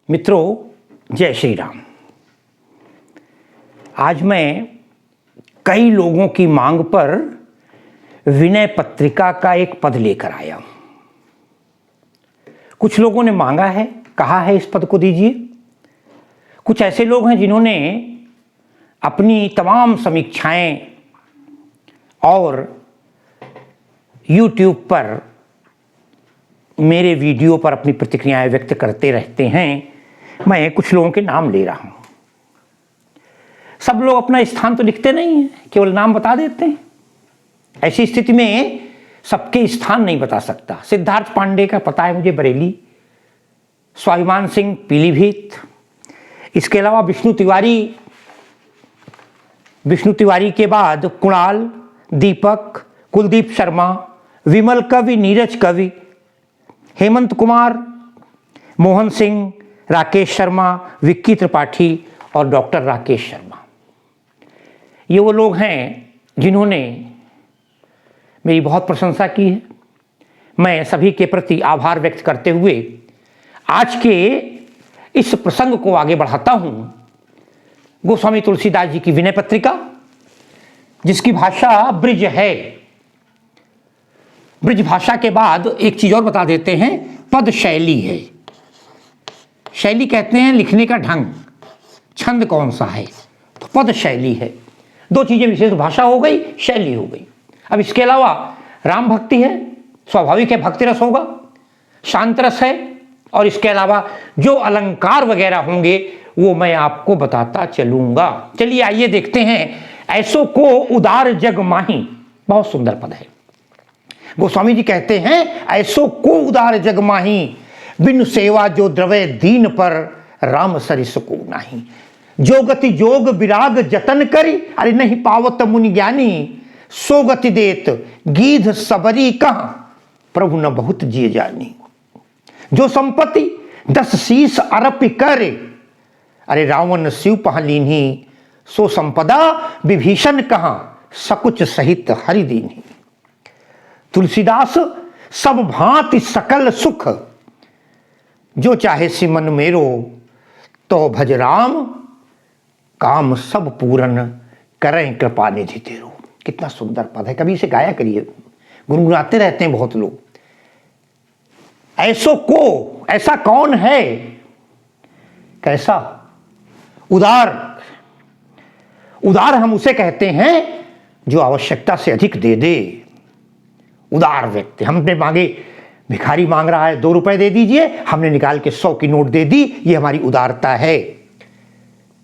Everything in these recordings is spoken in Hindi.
मित्रों, जय श्री राम। आज मैं कई लोगों की मांग पर विनय पत्रिका का एक पद लेकर आया हूं। कुछ लोगों ने मांगा है, कहा है इस पद को दीजिए। कुछ ऐसे लोग हैं जिन्होंने अपनी तमाम समीक्षाएं और YouTube पर मेरे वीडियो पर अपनी प्रतिक्रियाएं व्यक्त करते रहते हैं। मैं कुछ लोगों के नाम ले रहा हूं। सब लोग अपना स्थान तो लिखते नहीं हैं, केवल नाम बता देते हैं। ऐसी स्थिति में सबके स्थान नहीं बता सकता। सिद्धार्थ पांडे का पता है मुझे, बरेली। स्वाभिमान सिंह, पीलीभीत। इसके अलावा विष्णु तिवारी के बाद कुणाल, दीपक, कुलदीप शर्मा, विमल कवि, नीरज कवि, हेमंत कुमार, मोहन सिंह, राकेश शर्मा, विक्की त्रिपाठी और डॉक्टर राकेश शर्मा। ये वो लोग हैं जिन्होंने मेरी बहुत प्रशंसा की है। मैं सभी के प्रति आभार व्यक्त करते हुए आज के इस प्रसंग को आगे बढ़ाता हूं। गोस्वामी तुलसीदास जी की विनय पत्रिका, जिसकी भाषा ब्रिज है। ब्रिज भाषा के बाद एक चीज और बता देते हैं, पद शैली है। शैली कहते हैं लिखने का ढंग, छंद कौन सा है, तो पद शैली है। दो चीजें विशेष, भाषा हो गई, शैली हो गई। अब इसके अलावा राम भक्ति है, स्वाभाविक है, भक्ति रस होगा, शांत रस है, और इसके अलावा जो अलंकार वगैरह होंगे वो मैं आपको बताता चलूंगा। चलिए आइए देखते हैं। ऐसो को उदार जग माही, बहुत सुंदर पद है। गोस्वामी जी कहते हैं ऐसो को उदार जग माही, बिनु सेवा जो द्रवय दीन पर राम सरिस को नाही। जो गति जोग विराग जतन करी, अरे नहीं पावत मुनि ज्ञानी। सो गति देत गीध सबरी कहां, प्रभु न बहुत जिय जानी। जो संपत्ति 10 शीस अरप करे, अरे रावण शिव पहलीनी। सो संपदा विभीषण कहां, सकुच सहित हरि दीनी। तुलसीदास सब भांति सकल सुख, जो चाहे सिमन मेरो। तो भज राम काम सब पूरन, करें कृपा निधि तेरो। कितना सुंदर पद है, कभी इसे गाया करिए, गुनगुनाते रहते हैं बहुत लोग। ऐसो को, ऐसा कौन है, कैसा? उदार। उदार हम उसे कहते हैं जो आवश्यकता से अधिक दे दे। उदार व्यक्ति। हमने मांगे, भिखारी मांग रहा है 2 रुपए दे दीजिए, हमने निकाल के 100 की नोट दे दी, ये हमारी उदारता है।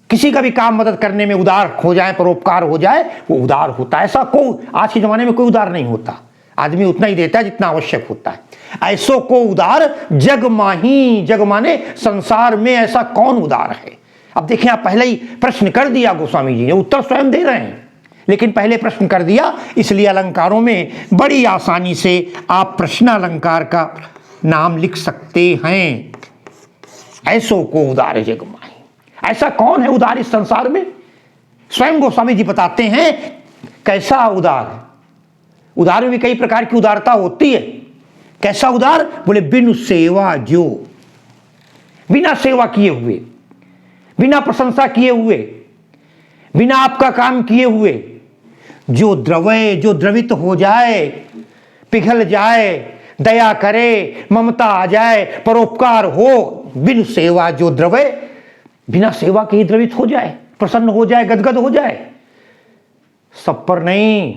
किसी का भी काम मदद करने में उदार हो जाए, परोपकार हो जाए, वो उदार होता है। ऐसा को आज के जमाने में कोई उदार नहीं होता। आदमी उतना ही देता है जितना आवश्यक होता है। ऐसो को उदार जग माही, जग माने संसार में ऐसा कौन उदार है। अब देखिए, आप पहले ही प्रश्न कर दिया गोस्वामी जी ने, उत्तर स्वयं दे रहे हैं, लेकिन पहले प्रश्न कर दिया, इसलिए अलंकारों में बड़ी आसानी से आप प्रश्न अलंकार का नाम लिख सकते हैं। ऐसो को उदार जग माही, ऐसा कौन है उदार इस संसार में। स्वयं गोस्वामी जी बताते हैं कैसा उदार है। उदार में भी कई प्रकार की उदारता होती है। कैसा उदार? बोले बिनु सेवा जो, बिना सेवा किए हुए, बिना प्रशंसा किए हुए, बिना आपका काम किए हुए, जो द्रवय, जो द्रवित हो जाए, पिघल जाए, दया करे, ममता आ जाए, परोपकार हो। बिन सेवा जो द्रवय, बिना सेवा के ही द्रवित हो जाए, प्रसन्न हो जाए, गदगद हो जाए। सब पर नहीं,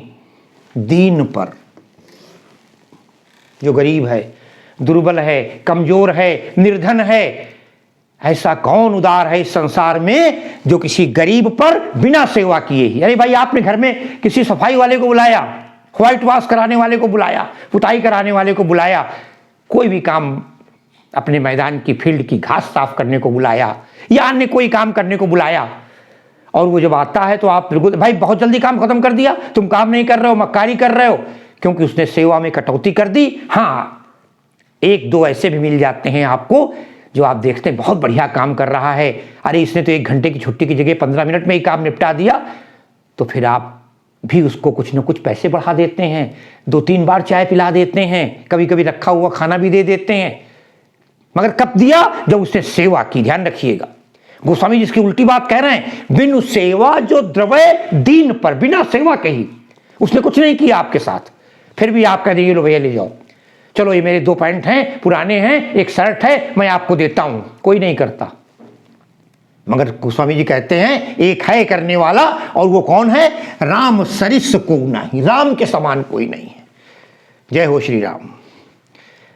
दीन पर। जो गरीब है, दुर्बल है, कमजोर है, निर्धन है, ऐसा कौन उदार है इस संसार में जो किसी गरीब पर बिना सेवा किए ही। अरे भाई, आपने घर में किसी सफाई वाले को बुलाया, व्हाइट वॉश कराने वाले को बुलाया, पुताई कराने वाले को बुलाया, कोई भी काम, अपने मैदान की फील्ड की घास साफ करने को बुलाया, या अन्य कोई काम करने को बुलाया, और वो जब आता है तो आप बिल्कुल, भाई बहुत जल्दी काम खत्म कर दिया, तुम काम नहीं कर रहे हो, मक्कारी कर रहे हो, क्योंकि उसने सेवा में कटौती कर दी। हाँ, 1-2 ऐसे भी मिल जाते हैं आपको जो आप देखते हैं बहुत बढ़िया काम कर रहा है, अरे इसने तो 1 घंटे की छुट्टी की जगह 15 मिनट में ही काम निपटा दिया, तो फिर आप भी उसको कुछ न कुछ पैसे बढ़ा देते हैं, 2-3 बार चाय पिला देते हैं, कभी कभी रखा हुआ खाना भी दे देते हैं। मगर कब दिया? जब उसने सेवा की। ध्यान रखिएगा, गोस्वामी जी इसकी उल्टी बात कह रहे हैं। बिनु सेवा जो द्रव्य दीन पर, बिना सेवा कही, उसने कुछ नहीं किया आपके साथ, फिर भी आप कह देंगे लो भैया ले जाओ, चलो ये मेरे 2 पैंट हैं, पुराने हैं, एक शर्ट है, मैं आपको देता हूं। कोई नहीं करता। मगर गोस्वामी जी कहते हैं एक है करने वाला, और वो कौन है? राम सरिस को नहीं, राम के समान कोई नहीं है। जय हो श्री राम।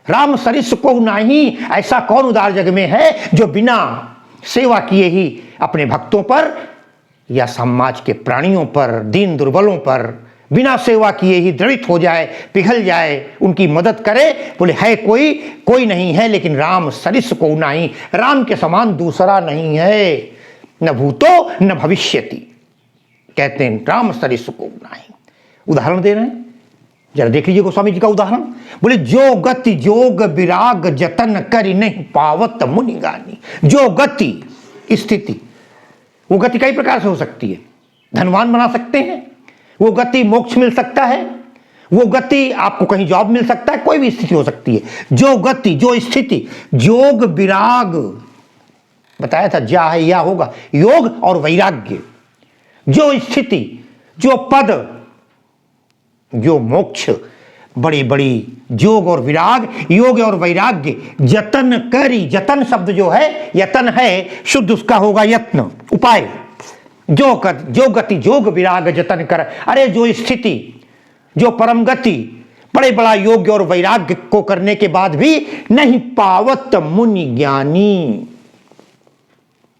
राम सरिस को नहीं, ऐसा कौन उदार जग में है जो बिना सेवा किए ही अपने भक्तों पर या समाज के प्राणियों पर, दीन दुर्बलों पर बिना सेवा किए ही द्रवित हो जाए, पिघल जाए, उनकी मदद करे। बोले है कोई? कोई नहीं है, लेकिन राम सरिस को नहीं, राम के समान दूसरा नहीं है, न भूतो न भविष्यति। कहते हैं राम सरिस को नहीं। उदाहरण दे रहे हैं, जरा देख लीजिए गोस्वामी जी का उदाहरण। बोले जो गति जोग विराग जतन करि नहीं पावत मुनि गानी। जो गति, स्थिति, वो गति कई प्रकार से हो सकती है। धनवान बना सकते हैं, वो गति मोक्ष मिल सकता है, वो गति आपको कहीं जॉब मिल सकता है, कोई भी स्थिति हो सकती है। जो गति, जो स्थिति, जोग विराग, बताया था जा है या होगा, योग और वैराग्य, जो स्थिति, जो पद, जो मोक्ष, बड़ी बड़ी जोग और विराग, योग और वैराग्य जतन करी। जतन शब्द जो है, यतन है, शुद्ध उसका होगा यत्न, उपाय। जो गति जोग विराग जतन कर। अरे जो स्थिति, जो परम गति, बड़े बड़ा योग्य और वैराग्य को करने के बाद भी नहीं पावत मुनि ज्ञानी।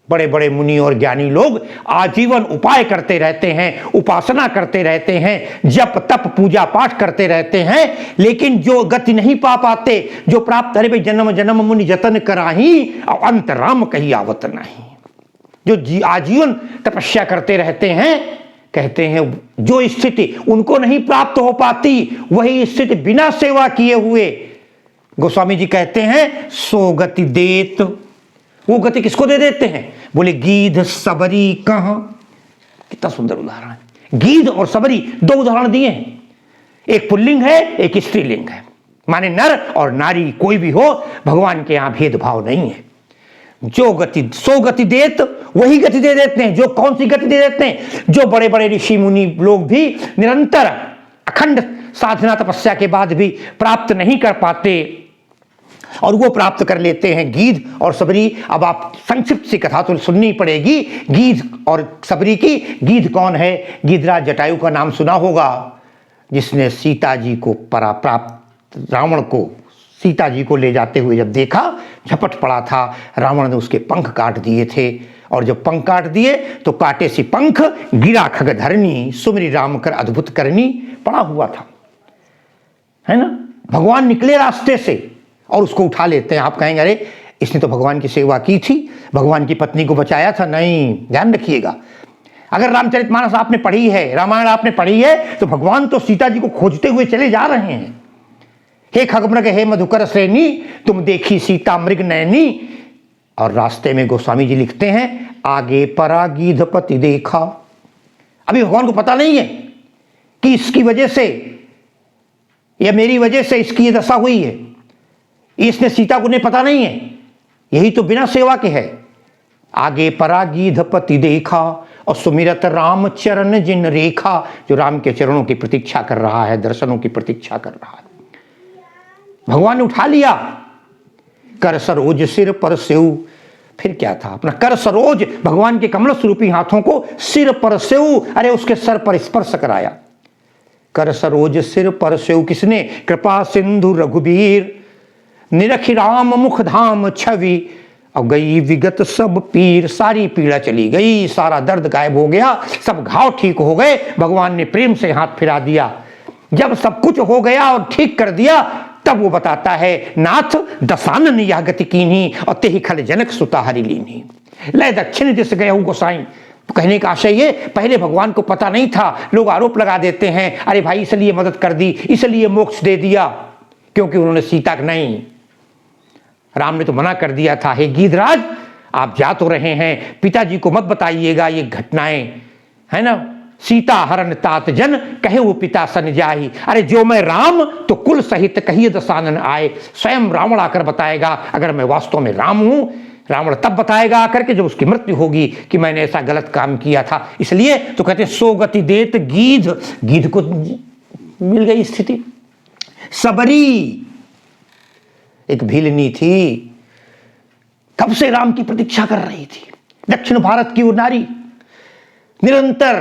बड़े बड़े मुनि और ज्ञानी लोग आजीवन उपाय करते रहते हैं, उपासना करते रहते हैं, जप तप पूजा पाठ करते रहते हैं, लेकिन जो गति नहीं पा पाते, जो प्राप्त, अरे भाई जन्म जन्म मुनि जतन कराही और अंत राम कही आवत नहीं। जो आजीवन तपस्या करते रहते हैं, कहते हैं जो स्थिति उनको नहीं प्राप्त हो पाती, वही स्थिति बिना सेवा किए हुए, गोस्वामी जी कहते हैं सो गति देत। वो गति किसको दे देते हैं? बोले गीध सबरी कहां। कितना सुंदर उदाहरण है। गीध और सबरी 2 उदाहरण दिए हैं। एक पुल्लिंग है, एक स्त्रीलिंग है, माने नर और नारी कोई भी हो, भगवान के यहां भेदभाव नहीं है। जो गति सो गति देत, वही गति दे देते हैं। जो कौन सी गति दे देते हैं? जो बड़े बड़े ऋषि मुनि लोग भी निरंतर अखंड साधना तपस्या के बाद भी प्राप्त नहीं कर पाते, और वो प्राप्त कर लेते हैं गीध और सबरी। अब आप संक्षिप्त सी कथा तो सुननी पड़ेगी गीध और सबरी की। गीध कौन है? गीधराज जटायु का नाम सुना होगा, जिसने सीता जी को प्राप्त, रावण को सीता जी को ले जाते हुए जब देखा, झपट पड़ा था, रावण ने उसके पंख काट दिए थे, और जब पंख काट दिए तो काटे सी पंख गिरा खगधरनी, सुमिरि राम कर अद्भुत करनी, पड़ा हुआ था, है ना। भगवान निकले रास्ते से और उसको उठा लेते हैं। आप कहेंगे अरे इसने तो भगवान की सेवा की थी, भगवान की पत्नी को बचाया था। नहीं, ध्यान रखिएगा, अगर रामचरितमानस आपने पढ़ी है, रामायण आपने पढ़ी है, तो भगवान तो सीता जी को खोजते हुए चले जा रहे हैं। हे खगमृग हे मधुकर श्रेणी, तुम देखी सीता मृग नैनी। और रास्ते में गोस्वामी जी लिखते हैं आगे परा गीधपति देखा। अभी भगवान को पता नहीं है कि इसकी वजह से या मेरी वजह से इसकी ये दशा हुई है, इसने सीता को नहीं पता नहीं है, यही तो बिना सेवा के है। आगे परा गीधपति देखा और सुमिरत राम चरण जिन रेखा, जो राम के चरणों की प्रतीक्षा कर रहा है, दर्शनों की प्रतीक्षा कर रहा है। भगवान ने उठा लिया, कर सरोज सिर पर सेऊ। फिर क्या था? अपना कर सरोज, भगवान के कमल स्वरूपी हाथों को सिर पर सेऊ, अरे उसके सर पर स्पर्श कराया। कर सरोज सिर पर सेऊ किसने? कृपा सिंधु रघुबीर, निरखि राम मुख धाम छवि, और गई विगत सब पीर। सारी पीड़ा चली गई, सारा दर्द गायब हो गया, सब घाव ठीक हो गए। भगवान ने प्रेम से हाथ फिरा दिया। जब सब कुछ हो गया और ठीक कर दिया, तब वो बताता है नाथ दसानन यह गति कीन्ही, और तेहि खल जनक सुता हरि लीन्ही। लय दक्षिण दिस गए गोसाई। तो कहने का आशय ये, पहले भगवान को पता नहीं था। लोग आरोप लगा देते हैं अरे भाई इसलिए मदद कर दी, इसलिए मोक्ष दे दिया, क्योंकि उन्होंने सीता को नहीं, राम ने तो मना कर दिया था। हे गीधराज, आप जा तो रहे हैं, पिताजी को मत बताइएगा ये घटनाएं, है ना, सीता हरण तात जन कहे वो पिता सन जाही। अरे जो मैं राम तो कुल सहित कहिए दसानन आए। स्वयं रावण आकर बताएगा अगर मैं वास्तव में राम हूं। रावण तब बताएगा आकर के जब उसकी मृत्यु होगी कि मैंने ऐसा गलत काम किया था। इसलिए तो कहते सो गति देत गीध, गीध को मिल गई स्थिति। सबरी एक भीलनी थी, कब से राम की प्रतीक्षा कर रही थी। दक्षिण भारत की वो नारी निरंतर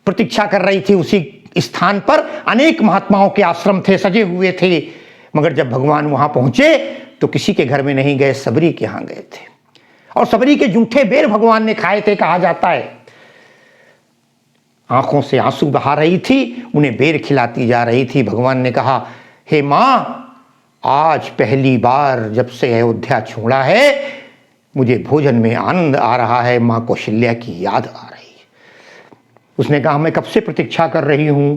प्रतीक्षा कर रही थी उसी स्थान पर। अनेक महात्माओं के आश्रम थे, सजे हुए थे, मगर जब भगवान वहां पहुंचे तो किसी के घर में नहीं गए, सबरी के यहां गए थे। और सबरी के जूठे बेर भगवान ने खाए थे, कहा जाता है। आंखों से आंसू बहा रही थी, उन्हें बेर खिलाती जा रही थी। भगवान ने कहा, हे मां, आज पहली बार जब से अयोध्या छोड़ा है मुझे भोजन में आनंद आ रहा है। मां कौशल्या की याद आ रही है। उसने कहा, मैं कब से प्रतीक्षा कर रही हूं।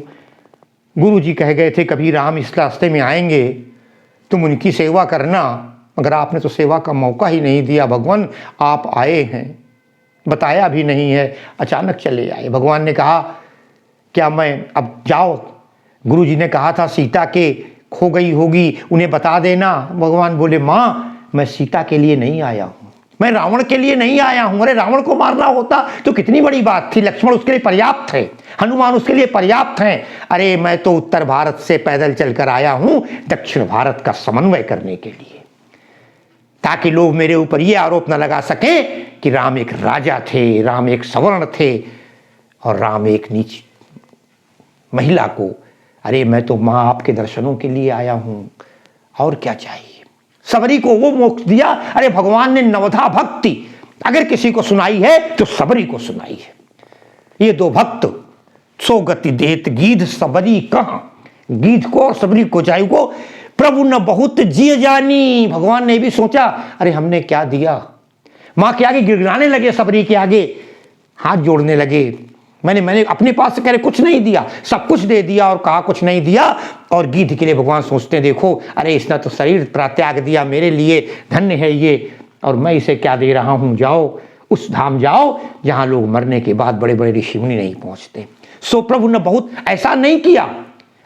गुरु जी कह गए थे कभी राम इस रास्ते में आएंगे, तुम उनकी सेवा करना, मगर आपने तो सेवा का मौका ही नहीं दिया। भगवान आप आए हैं, बताया भी नहीं है, अचानक चले आए। भगवान ने कहा, क्या मैं अब जाओ। गुरु जी ने कहा था सीता के खो गई होगी, उन्हें बता देना। भगवान बोले, मां मैं सीता के लिए नहीं आया हूं, मैं रावण के लिए नहीं आया हूं। अरे रावण को मारना होता तो कितनी बड़ी बात थी, लक्ष्मण उसके लिए पर्याप्त है, हनुमान उसके लिए पर्याप्त हैं। अरे मैं तो उत्तर भारत से पैदल चलकर आया हूं दक्षिण भारत का समन्वय करने के लिए, ताकि लोग मेरे ऊपर यह आरोप न लगा सकें कि राम एक राजा थे, राम एक सवर्ण थे और राम एक नीच महिला को। अरे मैं तो मां आपके दर्शनों के लिए आया हूं, और क्या चाहिए। सबरी को वो मोक्ष दिया। अरे भगवान ने नवधा भक्ति अगर किसी को सुनाई है तो सबरी को सुनाई है। ये दो भक्त सो गति देत गीध सबरी कहां। गीध को और सबरी को जायु को प्रभु न बहुत जिय जानी। भगवान ने भी सोचा, अरे हमने क्या दिया। मां के आगे गिड़गिड़ाने लगे, सबरी के आगे हाथ जोड़ने लगे। मैंने अपने पास से कह रहे कुछ नहीं दिया, सब कुछ दे दिया, और कहा कुछ नहीं दिया। और गीध के लिए भगवान सोचते हैं, देखो अरे इसने तो शरीर त्याग दिया मेरे लिए, धन्य है ये, और मैं इसे क्या दे रहा हूं। जाओ उस धाम जाओ जहां लोग मरने के बाद बड़े बड़े ऋषि मुनि नहीं पहुंचते। सो प्रभु ने बहुत ऐसा नहीं किया।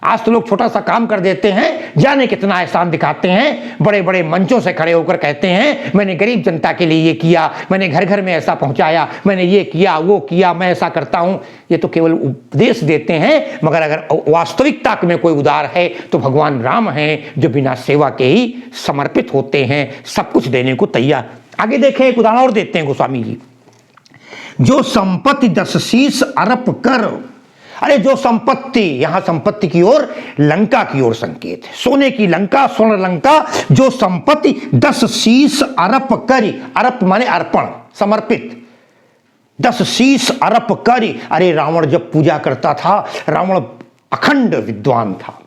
आज तो लोग छोटा सा काम कर देते हैं, जाने कितना एहसान दिखाते हैं, बड़े बड़े मंचों से खड़े होकर कहते हैं मैंने गरीब जनता के लिए ये किया, मैंने घर घर में ऐसा पहुंचाया, मैंने ये किया वो किया, मैं ऐसा करता हूं। ये तो केवल उपदेश देते हैं, मगर अगर वास्तविकता में कोई उदार है तो भगवान राम हैं, जो बिना सेवा के ही समर्पित होते हैं, सब कुछ देने को तैयार। आगे देखें, एक उदाहरण और देते हैं गोस्वामी जी। जो संपत्ति 10 शीश अरप कर। अरे जो संपत्ति, यहां संपत्ति की ओर लंका की ओर संकेत है, सोने की लंका, स्वर्ण लंका। जो संपत्ति 10 शीश अरप करी, अरप माने अर्पण, समर्पित, 10 शीश अरप करी। अरे रावण जब पूजा करता था, रावण अखंड विद्वान था,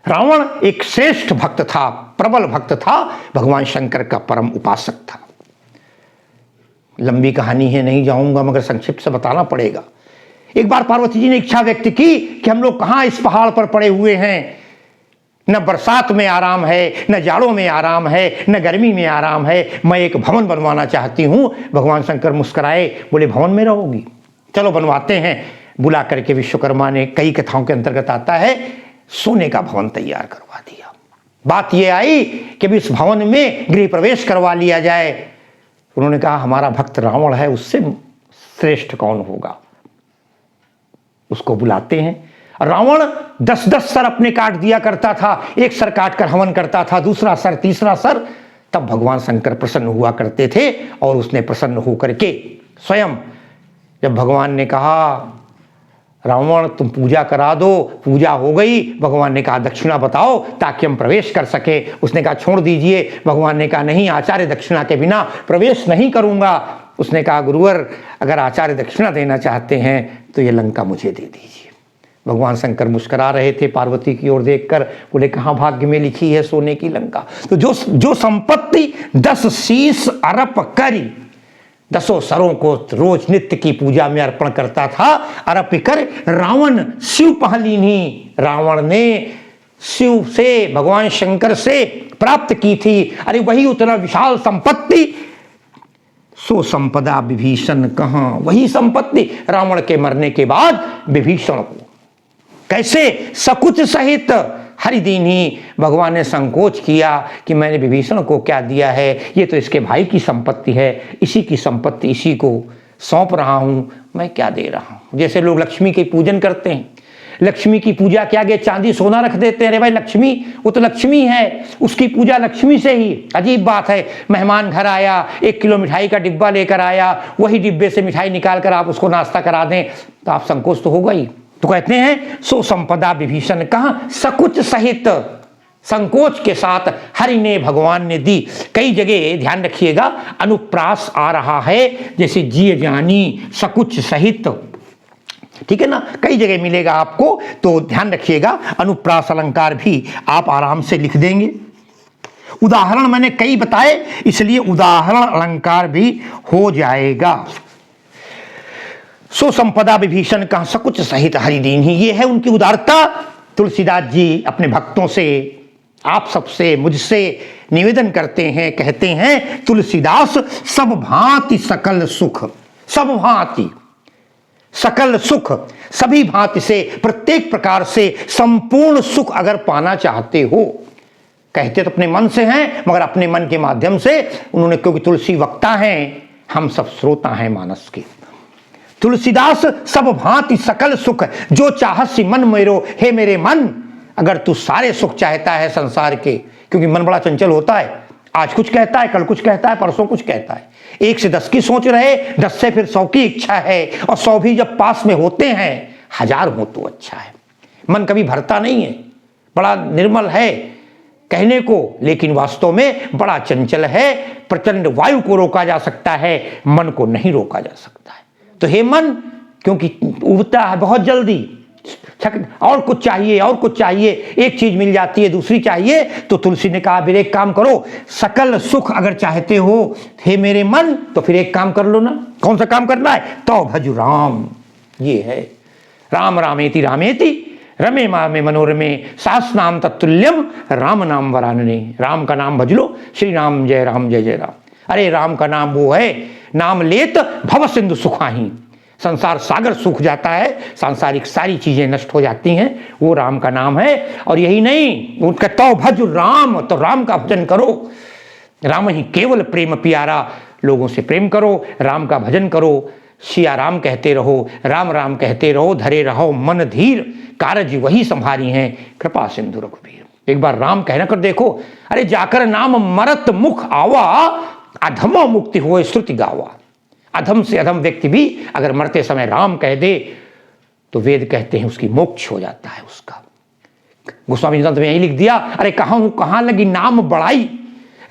रावण एक श्रेष्ठ भक्त था, प्रबल भक्त था, भगवान शंकर का परम उपासक था। लंबी कहानी है, नहीं जाऊंगा, मगर संक्षिप्त से बताना पड़ेगा। एक बार पार्वती जी ने इच्छा व्यक्त की कि हम लोग कहां इस पहाड़ पर पड़े हुए हैं, न बरसात में आराम है, न जाड़ों में आराम है, न गर्मी में आराम है, मैं एक भवन बनवाना चाहती हूं। भगवान शंकर मुस्कुराए, बोले भवन में रहोगी, चलो बनवाते हैं। बुला करके विश्वकर्मा ने, कई कथाओं के अंतर्गत आता है, सोने का भवन तैयार करवा दिया। बात यह आई कि इस भवन में गृह प्रवेश करवा लिया जाए। उन्होंने कहा हमारा भक्त रावण है, उससे श्रेष्ठ कौन होगा। उसको बुलाते हैं। रावण 10-10 सर अपने काट दिया करता था, एक सर काट कर हवन करता था, दूसरा सर, तीसरा सर। तब भगवान शंकर प्रसन्न हुआ करते थे, और उसने प्रसन्न होकर के स्वयं, जब भगवान ने कहा रावण तुम पूजा करा दो, पूजा हो गई, भगवान ने कहा दक्षिणा बताओ ताकि हम प्रवेश कर सके। उसने कहा छोड़ दीजिए। भगवान ने कहा नहीं, आचार्य दक्षिणा के बिना प्रवेश नहीं करूंगा। उसने कहा गुरुवर अगर आचार्य दक्षिणा देना चाहते हैं तो ये लंका मुझे दे दीजिए। भगवान शंकर मुस्कुरा रहे थे पार्वती की ओर देखकर, बोले कहां भाग्य में लिखी है सोने की लंका। तो जो संपत्ति 10 शीश अरप करी, 10 सरों को रोज नित्य की पूजा में अर्पण करता था, अरप कर रावण शिव पहलीनी, रावण ने शिव से, भगवान शंकर से प्राप्त की थी। अरे वही उतना विशाल संपत्ति सो संपदा विभीषण कहाँ, वही संपत्ति रावण के मरने के बाद विभीषण को कैसे सकुच सहित हरिदीनी भगवान ने संकोच किया कि मैंने विभीषण को क्या दिया है, ये तो इसके भाई की संपत्ति है, इसी की संपत्ति इसी को सौंप रहा हूं, मैं क्या दे रहा हूं। जैसे लोग लक्ष्मी के पूजन करते हैं, लक्ष्मी की पूजा के आगे चांदी सोना रख देते हैं, अरे भाई लक्ष्मी वो तो लक्ष्मी है, उसकी पूजा लक्ष्मी से ही। अजीब बात है, मेहमान घर आया, 1 किलो मिठाई का डिब्बा लेकर आया, वही डिब्बे से मिठाई निकाल कर आप उसको नाश्ता करा दें तो आप संकोच तो होगा ही। तो कहते हैं सो संपदा विभीषण कहाँ, सकुच सहित संकोच के साथ हरि ने भगवान ने दी। कई जगह ध्यान रखिएगा अनुप्रास आ रहा है, जैसे जिय जानी सकुच सहित, ठीक है ना, कई जगह मिलेगा आपको, तो ध्यान रखिएगा। अनुप्रास अलंकार भी आप आराम से लिख देंगे। उदाहरण मैंने कई बताए, इसलिए उदाहरण अलंकार भी हो जाएगा। सो संपदा विभीषण का सकुच सहित हरिदीन ही, ये है उनकी उदारता। तुलसीदास जी अपने भक्तों से, आप सबसे, मुझसे निवेदन करते हैं, कहते हैं तुलसीदास सब भांति सकल सुख, सब भांति सकल सुख, सभी भांति से, प्रत्येक प्रकार से संपूर्ण सुख अगर पाना चाहते हो, कहते तो अपने मन से हैं मगर अपने मन के माध्यम से उन्होंने, क्योंकि तुलसी वक्ता हैं, हम सब श्रोता हैं मानस के। तुलसीदास सब भांति सकल सुख जो चाहसी मन मेरो, हे मेरे मन, अगर तू सारे सुख चाहता है संसार के, क्योंकि मन बड़ा चंचल होता है, आज कुछ कहता है, कल कुछ कहता है, परसों कुछ कहता है, 1 से 10 की सोच रहे, 10 से फिर 100 की इच्छा है, और 100 भी जब पास में होते हैं 1000 हो तो अच्छा है। मन कभी भरता नहीं है, बड़ा निर्मल है कहने को, लेकिन वास्तव में बड़ा चंचल है। प्रचंड वायु को रोका जा सकता है, मन को नहीं रोका जा सकता है। तो हे मन, क्योंकि उबता है बहुत जल्दी, और कुछ चाहिए, और कुछ चाहिए, एक चीज मिल जाती है दूसरी चाहिए, तो तुलसी ने कहा फिर एक काम करो, सकल सुख अगर चाहते हो हे मेरे मन, तो फिर एक काम कर लो ना। कौन सा काम करना है? तो भजु राम, ये है राम रामेति रामेति रमे मामे मनोरमे सहस नाम तत्तुल्यम राम नाम वरानने। राम का नाम भज लो, श्री राम जय राम जय जय राम। अरे राम का नाम वो है, नाम लेत भव सिंधु सुखाही, संसार सागर सूख जाता है, सांसारिक सारी चीजें नष्ट हो जाती हैं, वो राम का नाम है। और यही नहीं, उनका तो भज राम, तो राम का भजन करो, राम ही केवल प्रेम प्यारा, लोगों से प्रेम करो, राम का भजन करो, सिया राम कहते रहो, राम राम कहते रहो, धरे रहो मन धीर, कारज वही संभारी हैं, कृपा सिंधु रघुबीर। एक बार राम कहना कर देखो, अरे जाकर नाम मरत मुख आवा, अधमो मुक्ति होए श्रुति गावा। अधम से अधम व्यक्ति भी अगर मरते समय राम कह दे तो वेद कहते हैं उसकी मोक्ष हो जाता है उसका। गोस्वामी जी ने यही लिख दिया, अरे कहाँ हूं कहाँ लगी नाम बड़ाई,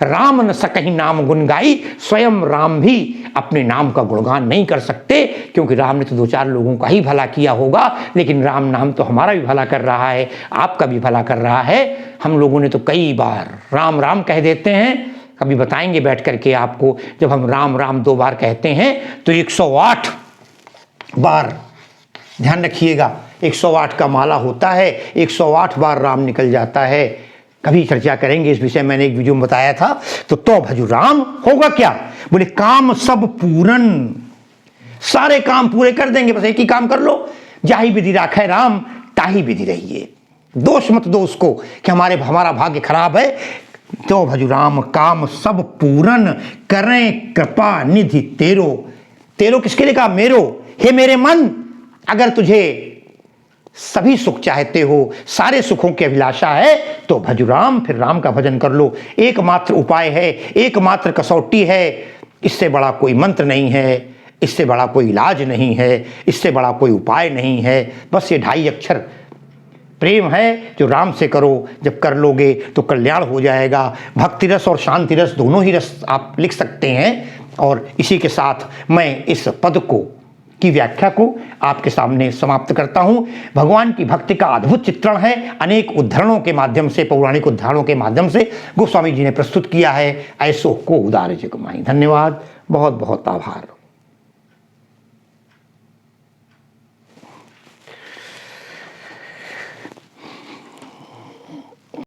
राम न सकहीं नाम गुण गाई, स्वयं राम भी अपने नाम का गुणगान नहीं कर सकते, क्योंकि राम ने तो 2-4 लोगों का ही भला किया होगा, लेकिन राम नाम तो हमारा भी भला कर रहा है, आपका भी भला कर रहा है। हम लोगों ने तो कई बार राम राम कह देते हैं, कभी बताएंगे बैठ करके आपको, जब हम राम राम 2 बार कहते हैं तो 108 बार, ध्यान रखिएगा 108 का माला होता है, 108 बार राम निकल जाता है। कभी चर्चा करेंगे इस विषय, मैंने एक वीडियो में बताया था। तो भजु राम होगा क्या? बोले काम सब पूरन, सारे काम पूरे कर देंगे, बस एक ही काम कर लो, जाही विधि राखे राम ताही विधि रहिए। दोष मत दो उसको कि हमारा भाग्य खराब है। तो भजु राम काम सब पूरन, करें कृपा निधि तेरो। तेरो किसके लिए कहा? मेरो, हे मेरे मन, अगर तुझे सभी सुख चाहते हो, सारे सुखों की अभिलाषा है, तो भजु राम, फिर राम का भजन कर लो। एकमात्र उपाय है, एकमात्र कसौटी है, इससे बड़ा कोई मंत्र नहीं है, इससे बड़ा कोई इलाज नहीं है, इससे बड़ा कोई उपाय नहीं है। बस ये 2.5 अक्षर प्रेम है जो राम से करो, जब कर लोगे तो कल्याण हो जाएगा। भक्ति रस और शांति रस दोनों ही रस आप लिख सकते हैं। और इसी के साथ मैं इस पद की व्याख्या को आपके सामने समाप्त करता हूं। भगवान की भक्ति का अद्भुत चित्रण है, अनेक उद्धरणों के माध्यम से, पौराणिक उद्धरणों के माध्यम से गोस्वामी जी ने प्रस्तुत किया है। ऐसो को उदार जग माही। धन्यवाद, बहुत बहुत आभार।